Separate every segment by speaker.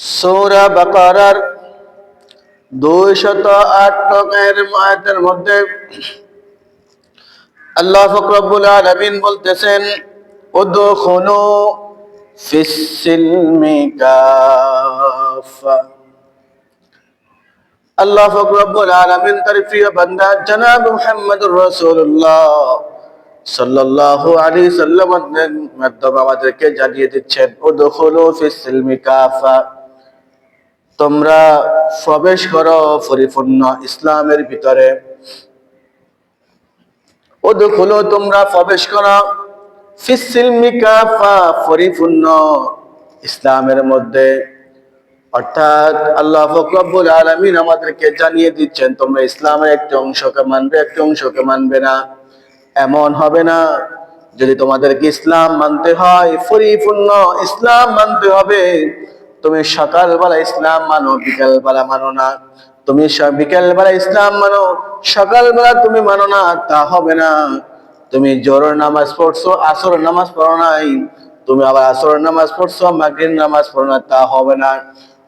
Speaker 1: সূরা বাকারার 208 নম্বর আয়াতের মধ্যে আল্লাহ রব্বুল আলামিন বলতেছেন, উদখুলু ফিস সিলমি কাফা। আল্লাহ রব্বুল আলামিন তার প্রিয় বান্দা জনাব মুহাম্মদুর রাসূলুল্লাহ সাল্লাল্লাহু আলাইহি সাল্লামের মাধ্যমে আমাদেরকে জানিয়ে দিচ্ছেন, উদখুলু ফিস সিলমি কাফা, তোমরা প্রবেশ করো পরিপূর্ণ ইসলামের ভিতরে। উদখুলু, তোমরা প্রবেশ করো ফিস সিলমি কাফা, পরিপূর্ণ ইসলামের মধ্যে। অর্থাৎ আল্লাহ রব্বুল আলামিন আমাদেরকে জানিয়ে দিচ্ছেন, তোমরা ইসলামের একটি অংশকে মানবে, একটি অংশকে মানবে না। এমন হবে না। যদি তোমাদেরকে ইসলাম মানতে হয়, পরিপূর্ণ ইসলাম মানতে হবে। তুমি সকালবেলা ইসলাম মানো, বিকালবেলা মানো না। তুমি বিকালবেলা ইসলাম মানো, সকালবেলা তুমি মানো না, তা হবে না। তুমি জোহরের নামাজ পড়ছো, আসরের নামাজ পড়ো নাই, তুমি আবার আসরের নামাজ পড়ছো, মাগরিবের নামাজ পড়ো না, তা হবে না।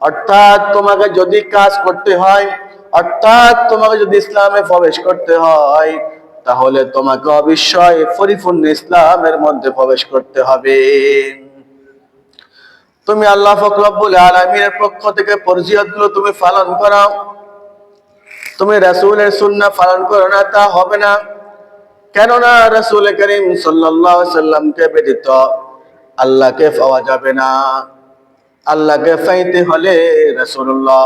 Speaker 1: অর্থাৎ তোমাকে যদি কাজ করতে হয়, অর্থাৎ তোমাকে যদি ইসলামে প্রবেশ করতে হয়, তাহলে তোমাকে অবশ্যই পরিপূর্ণ ইসলামের মধ্যে প্রবেশ করতে হবে। তুমি আল্লাহ রব্বুল আলামিনের পক্ষ থেকে ফরজিয়াতগুলো তুমি পালন করো, তুমি রাসূলের সুন্নাহ পালন করো না, তা হবে না। কেননা রাসূল করিম সাল্লাল্লাহু আলাইহি সাল্লামকে ব্যতীত আল্লাহকে পাওয়া যাবে না। আল্লাহকে পাইতে হলে রাসূলুল্লাহ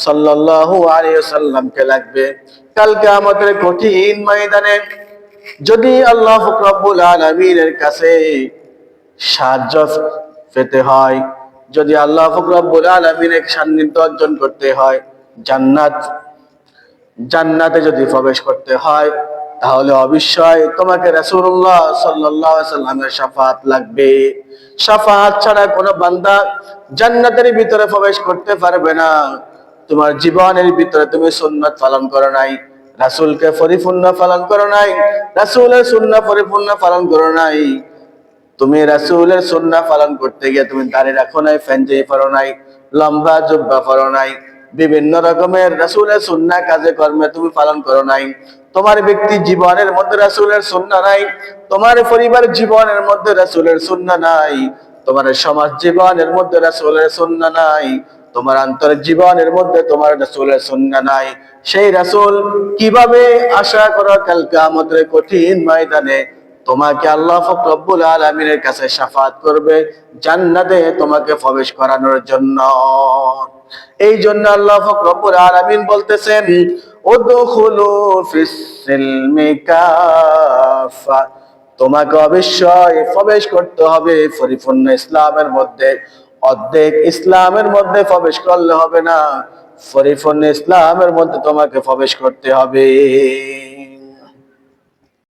Speaker 1: সাল্লাল্লাহু আলাইহি সাল্লামকে লাগবে। কাল কিয়ামতের কঠিন ময়দানে যদি আল্লাহ রব্বুল আলামিনের কাছে সাহায্য পেতে হয়, যদি আল্লাহ রব্বুল আলামিনের সান্নিধ্য অর্জন করতে হয়, জান্নাতে যদি প্রবেশ করতে হয়, তাহলে অবশ্যই তোমাকে রাসূলুল্লাহ সাল্লাল্লাহু আলাইহি সাল্লামের শাফাআত লাগবে। শাফাআত ছাড়া কোনো বান্দা জান্নাতের ভিতরে প্রবেশ করতে পারবে না। তোমার জীবনের ভিতরে তুমি সুন্নাত পালন করো নাই, রাসূলকে পরিপূর্ণ পালন করো নাই, রাসূলের সুন্নাহ পরিপূর্ণ পালন করো নাই। তুমি রাসূলের সুন্নাহ পালন করতে গিয়ে তুমি দাড়ি রাখো নাই, পাঞ্জাবি পরো নাই, লম্বা জুব্বা পরো নাই, বিভিন্ন রকমের রাসূলের সুন্নাহ কাজে কর্মে তুমি পালন করো নাই। তোমার ব্যক্তি জীবনের মধ্যে রাসূলের সুন্নাহ নাই, তোমার পরিবার জীবনের মধ্যে রাসূলের সুন্নাহ নাই, তোমার সমাজ জীবনের মধ্যে রাসূলের সুন্নাহ নাই, তোমার আন্তরিক জীবনের মধ্যে তোমার রাসূলের সুন্নাহ নাই। সেই রাসূল কিভাবে আশা করো কাল কিয়ামতের কঠিন ময়দানে তোমাকে আল্লাহ রব্বুল আলামিনের কাছে শাফাআত করবে, জান্নাতে তোমাকে প্রবেশ করানোর জন্য। এই জন্য আল্লাহ রব্বুল আলামিন বলতেছেন, উদখুলু ফিস সিলমি কাফা, তোমাকে অবশ্যই প্রবেশ করতে হবে পরিপূর্ণ ইসলামের মধ্যে। অর্ধেক ইসলামের মধ্যে প্রবেশ করলে হবে না, পরিপূর্ণ ইসলামের মধ্যে তোমাকে প্রবেশ করতে হবে।